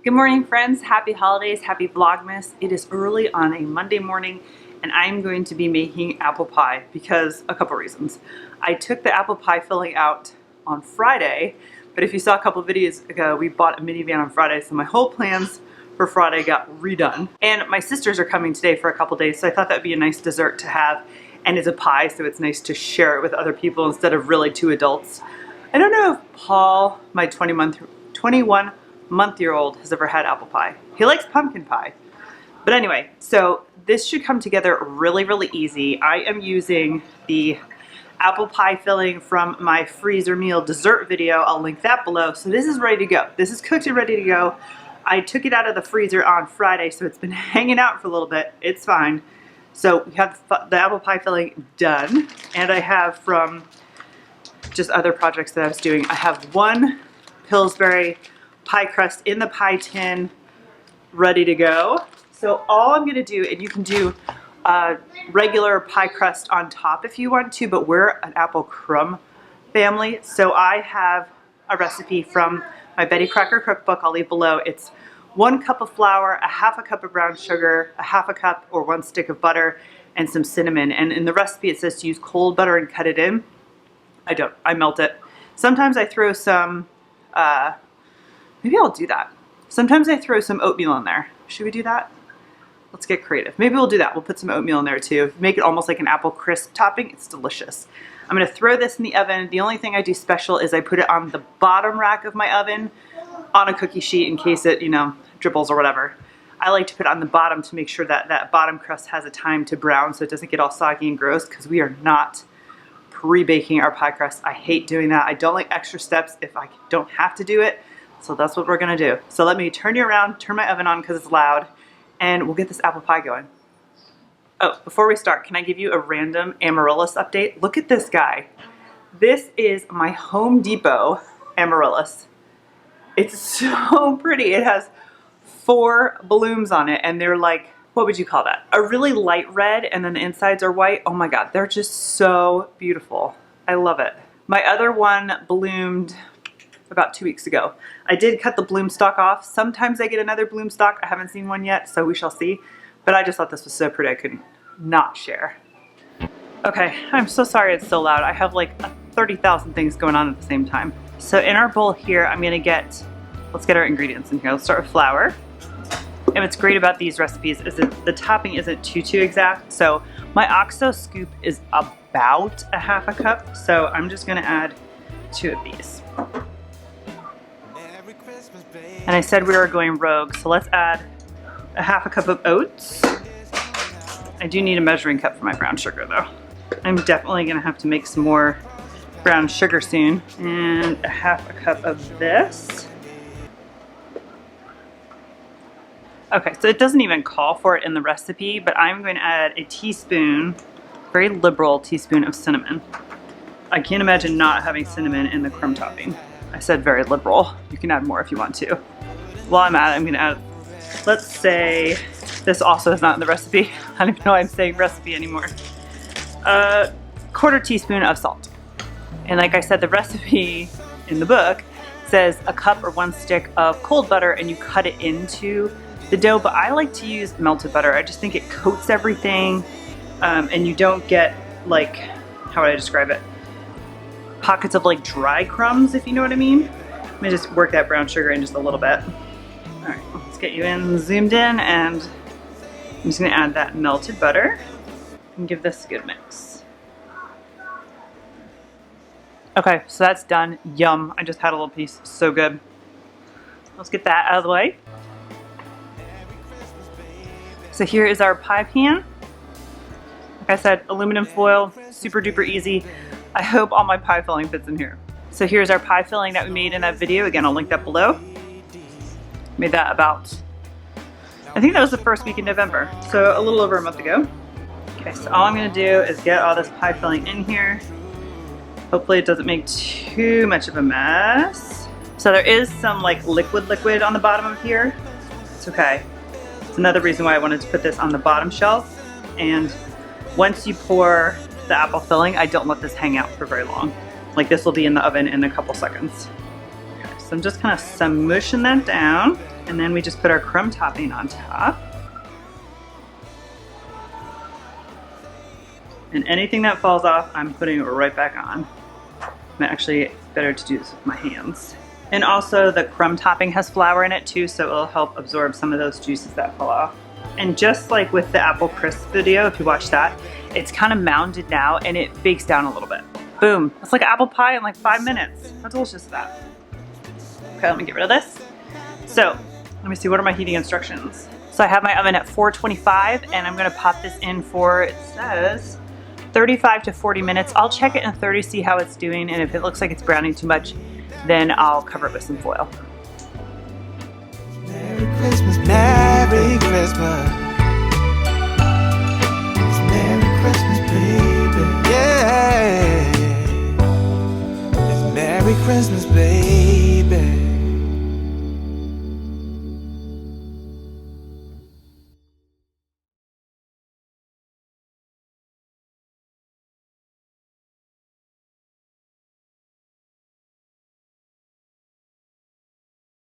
Good morning, friends. Happy holidays, happy Vlogmas. It is early on a Monday morning and I'm going to be making apple pie because a couple reasons. I took the apple pie filling out on Friday, but if you saw a couple videos ago, we bought a minivan on Friday, so my whole plans for Friday got redone. And my sisters are coming today for a couple days, so I thought that'd be a nice dessert to have, and it's a pie, so it's nice to share it with other people instead of really two adults. I don't know if Paul, my 21-month-year-old, has ever had apple pie. He likes pumpkin pie. But anyway, so this should come together really easy. I am using the apple pie filling from my freezer meal dessert video. I'll link that below. So this is ready to go. This is cooked and ready to go. I took it out of the freezer on Friday, so it's been hanging out for a little bit. It's fine. So we have the apple pie filling done. And I have from just other projects that I was doing, I have one Pillsbury pie crust in the pie tin ready to go. So all I'm gonna do, and you can do a regular pie crust on top if you want to, but we're an apple crumb family. So I have a recipe from my Betty Crocker cookbook, I'll leave below. It's 1 cup of flour, a half a cup of brown sugar, a half a cup or 1 stick of butter, and some cinnamon. And in the recipe it says to use cold butter and cut it in. I don't, I melt it. Sometimes I throw some, maybe I'll do that. Sometimes I throw some oatmeal in there. Should we do that? Let's get creative. Maybe we'll do that. We'll put some oatmeal in there too. Make it almost like an apple crisp topping. It's delicious. I'm gonna throw this in the oven. The only thing I do special is I put it on the bottom rack of my oven on a cookie sheet in case it, you know, dribbles or whatever. I like to put it on the bottom to make sure that that bottom crust has a time to brown so it doesn't get all soggy and gross, because we are not pre-baking our pie crust. I hate doing that. I don't like extra steps if I don't have to do it. So that's what we're gonna do. So let me turn you around, turn my oven on because it's loud, and we'll get this apple pie going. Oh, before we start, can I give you a random Amaryllis update? Look at this guy. This is my Home Depot Amaryllis. It's so pretty. It has 4 blooms on it, and they're like, what would you call that? A really light red, and then the insides are white. Oh my God, they're just so beautiful. I love it. My other one bloomed about 2 weeks ago. I did cut the bloom stalk off. Sometimes I get another bloom stalk. I haven't seen one yet, so we shall see. But I just thought this was so pretty I couldn't not share. Okay, I'm so sorry it's so loud. I have like 30,000 things going on at the same time. So in our bowl here, I'm gonna get, let's get our ingredients in here. Let's start with flour. And what's great about these recipes is that the topping isn't too exact. So my OXO scoop is about a half a cup. So I'm just gonna add 2 of these. And I said we were going rogue, so let's add a half a cup of oats. I do need a measuring cup for my brown sugar though. I'm definitely gonna have to make some more brown sugar soon. And a half a cup of this. Okay, so it doesn't even call for it in the recipe, but I'm going to add a teaspoon, very liberal teaspoon of cinnamon. I can't imagine not having cinnamon in the crumb topping. I said very liberal. You can add more if you want to. While I'm at it, I'm gonna add, let's say, this also is not in the recipe. I don't even know why I'm saying recipe anymore. A 1/4 teaspoon of salt. And like I said, the recipe in the book says a cup or 1 stick of cold butter, and you cut it into the dough, but I like to use melted butter. I just think it coats everything, and you don't get, like, how would I describe it? Pockets of like dry crumbs, if you know what I mean. Let me just work that brown sugar in just a little bit. All right, let's get you in, zoomed in, and I'm just gonna add that melted butter and give this a good mix. Okay, so that's done. Yum, I just had a little piece, so good. Let's get that out of the way. So here is our pie pan. Like I said, aluminum foil, super duper easy. I hope all my pie filling fits in here. So here's our pie filling that we made in that video. Again, I'll link that below. Made that about, I think that was the first week in November. So a little over a month ago. Okay, so all I'm gonna do is get all this pie filling in here. Hopefully it doesn't make too much of a mess. So there is some like liquid on the bottom of here. It's okay. It's another reason why I wanted to put this on the bottom shelf. And once you pour the apple filling, I don't let this hang out for very long. Like this will be in the oven in a couple seconds. Okay, so I'm just kind of smushing that down. And then we just put our crumb topping on top. And anything that falls off, I'm putting it right back on. Actually, it's better to do this with my hands. And also the crumb topping has flour in it too, so it'll help absorb some of those juices that fall off. And just like with the apple crisp video, if you watch that, it's kind of mounded now and it bakes down a little bit. Boom, it's like apple pie in like 5 minutes. How delicious is that? Okay, let me get rid of this. So, let me see, what are my heating instructions? So I have my oven at 425 and I'm gonna pop this in for, it says, 35 to 40 minutes. I'll check it in 30, see how it's doing, and if it looks like it's browning too much, then I'll cover it with some foil. Merry Christmas, Merry Christmas. It's Merry Christmas, baby. Yeah. It's Merry Christmas, baby.